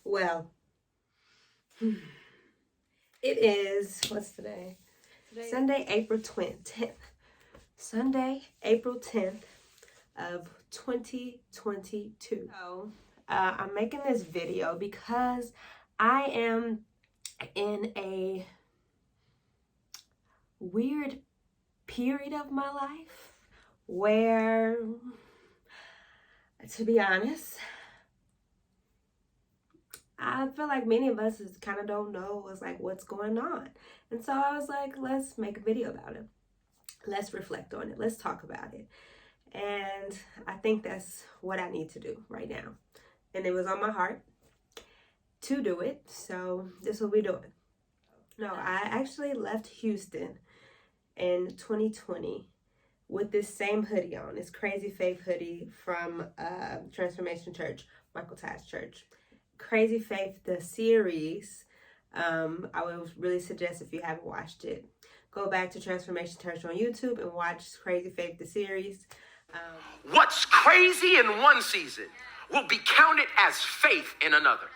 Well, it is, what's today? Sunday, April 10th. Sunday, April 10th of 2022. So, I'm making this video because I am in a weird period of my life where, to be honest, I feel like many of us kind of don't know what's going on. And so I was like, let's make a video about it. Let's reflect on it. Let's talk about it. And I think that's what I need to do right now. And it was on my heart to do it. So this is what we're doing. No, I actually left Houston in 2020 with this same hoodie on. This Crazy Faith hoodie from Transformation Church, Michael Ty's church. Crazy Faith, the series, I would really suggest, if you haven't watched it, go back to Transformation Church on YouTube and watch Crazy Faith, the series. What's crazy in one season will be counted as faith in another.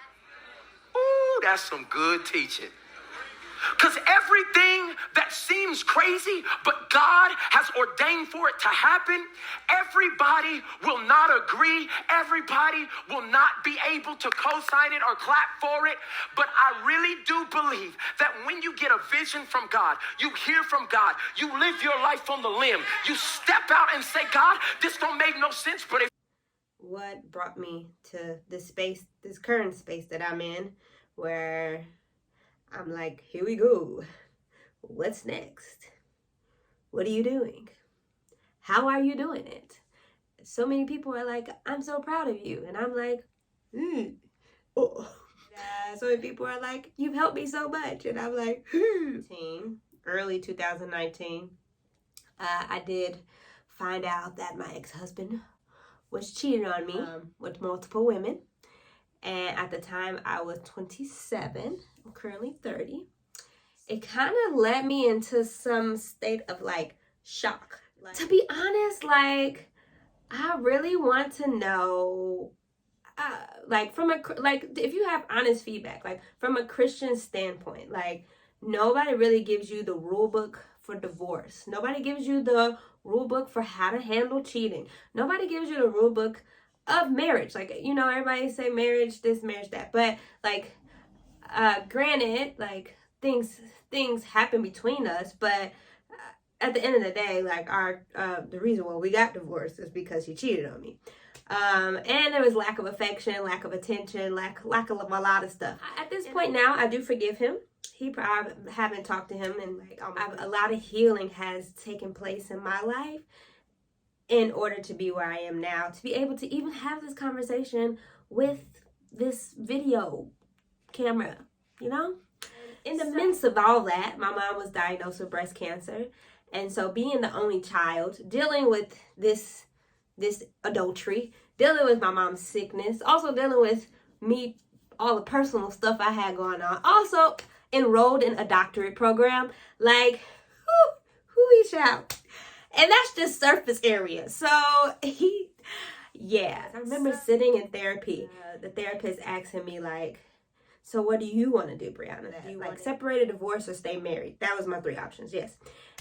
Ooh, that's some good teaching. Because everything that seems crazy, but God has ordained for it to happen, everybody will not agree. Everybody will not be able to co-sign it or clap for it. But I really do believe that when you get a vision from God, you hear from God, you live your life on the limb, you step out and say, God, this don't make no sense, but if... What brought me to this space, this current space that I'm in, where I'm like, here we go. What's next? What are you doing? How are you doing it? So many people are like, I'm so proud of you. And I'm like, oh. So many people are like, you've helped me so much. And I'm like, early 2019, I did find out that my ex-husband was cheating on me with multiple women. And at the time, I was 27. I'm currently 30. It kind of led me into some state of shock. To be honest, I really want to know, if you have honest feedback, from a Christian standpoint, nobody really gives you the rule book for divorce. Nobody gives you the rule book for how to handle cheating. Nobody gives you the rule book of marriage. Everybody say marriage this, marriage that, but granted, things happen between us, but at the end of the day, the reason why we got divorced is because he cheated on me. And there was lack of affection, lack of attention, lack of a lot of stuff. At this point now, I do forgive him. I haven't talked to him, and a lot of healing has taken place in my life in order to be where I am now, to be able to even have this conversation with this video camera, In the midst of all that, my mom was diagnosed with breast cancer. And so being the only child, dealing with this adultery, dealing with my mom's sickness, also dealing with me, all the personal stuff I had going on, also enrolled in a doctorate program, who we shout. And that's just surface area. So I remember sitting in therapy, the therapist asking me so what do you want to do, Brianna? Do you want separate or divorce or stay married? That was my three options, yes.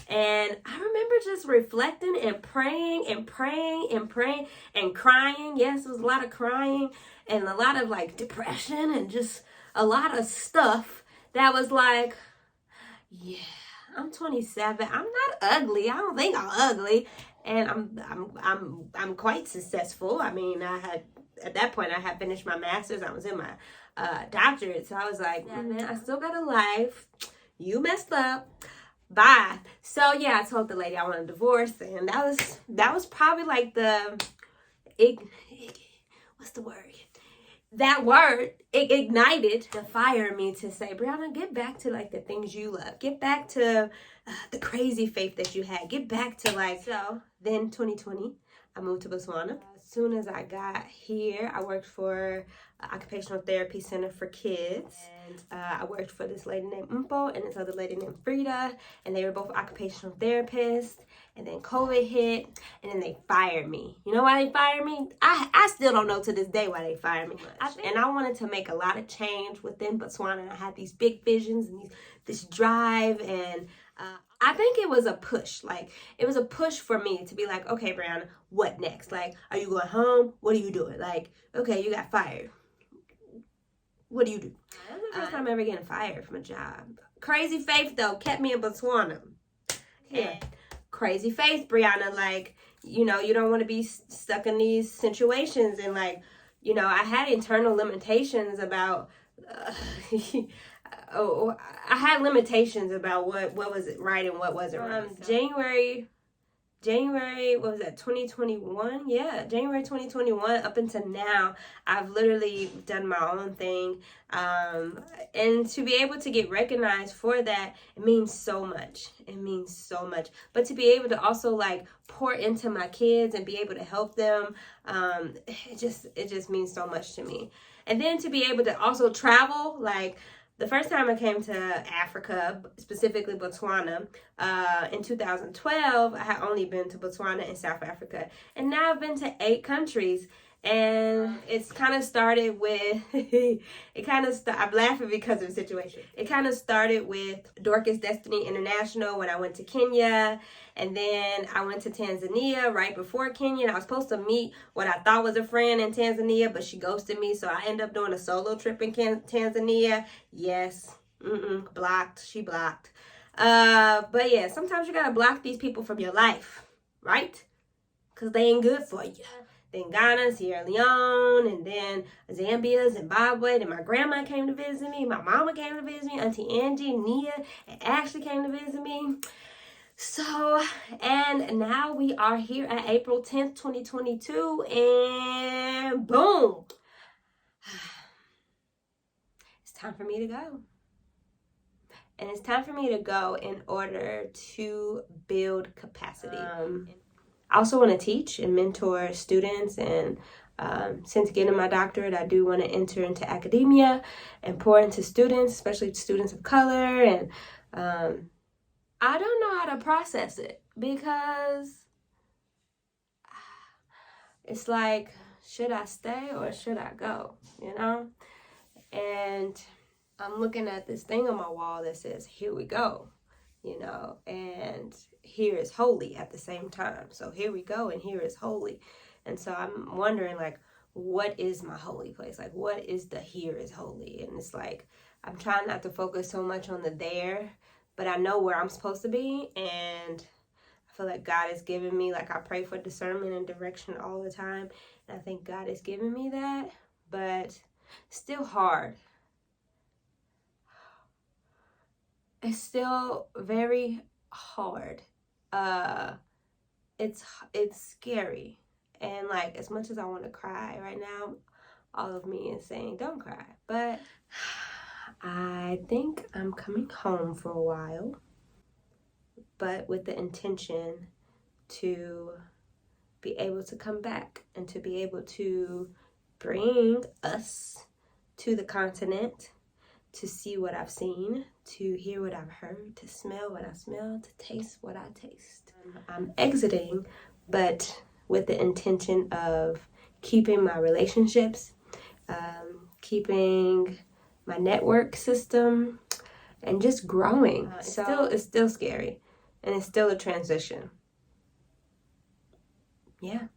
And I remember just reflecting and praying and praying and praying and crying. Yes, it was a lot of crying and a lot of depression and just a lot of stuff that was I'm 27. I'm not ugly. I don't think I'm ugly, and I'm quite successful. I mean, at that point I had finished my master's. I was in my doctorate, so I was like, man, I still got a life. You messed up. Bye. So I told the lady I want a divorce, and that was probably what's the word? That word, it ignited the fire in me to say, Brianna, get back to the things you love. Get back to the crazy faith that you had. Get back to so then 2020, I moved to Botswana. soon as I got here, I worked for Occupational Therapy Center for Kids. And I worked for this lady named Umpo and this other lady named Frida. And they were both occupational therapists. And then COVID hit. And then they fired me. You know why they fired me? I still don't know to this day why they fired me. And I wanted to make a lot of change within Botswana. And I had these big visions and this drive. And I think it was a push. Like, it was a push for me to be like, okay, Brianna, what next? Like, are you going home? What are you doing? Like, okay, you got fired. What do you do? That was the first time ever getting fired from a job. Crazy Faith, though, kept me in Botswana. Yeah. Crazy Faith, Brianna, like, you know, you don't want to be stuck in these situations. And, like, you know, I had internal limitations about... I had limitations about what was right and what wasn't right. January, what was that, 2021? Yeah, January 2021 up until now, I've literally done my own thing. And to be able to get recognized for that, it means so much. It means so much. But to be able to also, like, pour into my kids and be able to help them, it just means so much to me. And then to be able to also travel, like, the first time I came to Africa, specifically Botswana, in 2012, I had only been to Botswana and South Africa. And now I've been to 8 countries. And it's kind of started with, I'm laughing because of the situation. It kind of started with Dorcas Destiny International when I went to Kenya. And then I went to Tanzania right before Kenya. And I was supposed to meet what I thought was a friend in Tanzania, but she ghosted me. So I ended up doing a solo trip in Tanzania. Yes. Blocked. She blocked. But yeah, sometimes you got to block these people from your life, right? Because they ain't good for you. Then Ghana, Sierra Leone, and then Zambia, Zimbabwe. Then my grandma came to visit me. My mama came to visit me. Auntie Angie, Nia, and Ashley came to visit me. So, and now we are here at April 10th, 2022, and boom. It's time for me to go. And it's time for me to go in order to build capacity. I also want to teach and mentor students, and since getting my doctorate, I do want to enter into academia and pour into students, especially students of color. And I don't know how to process it because it's like, should I stay or should I go, you know? And I'm looking at this thing on my wall that says, here we go. You know, and here is holy at the same time. So here we go, and here is holy. And so I'm wondering, like, what is my holy place? Like, what is the here is holy? And it's like, I'm trying not to focus so much on the there, but I know where I'm supposed to be. And I feel like God has given me, like, I pray for discernment and direction all the time. And I think God has given me that, but still hard. It's still very hard. It's scary. And, like, as much as I want to cry right now, all of me is saying, don't cry. But I think I'm coming home for a while, but with the intention to be able to come back and to be able to bring us to the continent, to see what I've seen, to hear what I've heard, to smell what I smell, to taste what I taste. I'm exiting, but with the intention of keeping my relationships, keeping my network system, and just growing. It's still scary, and it's still a transition. Yeah.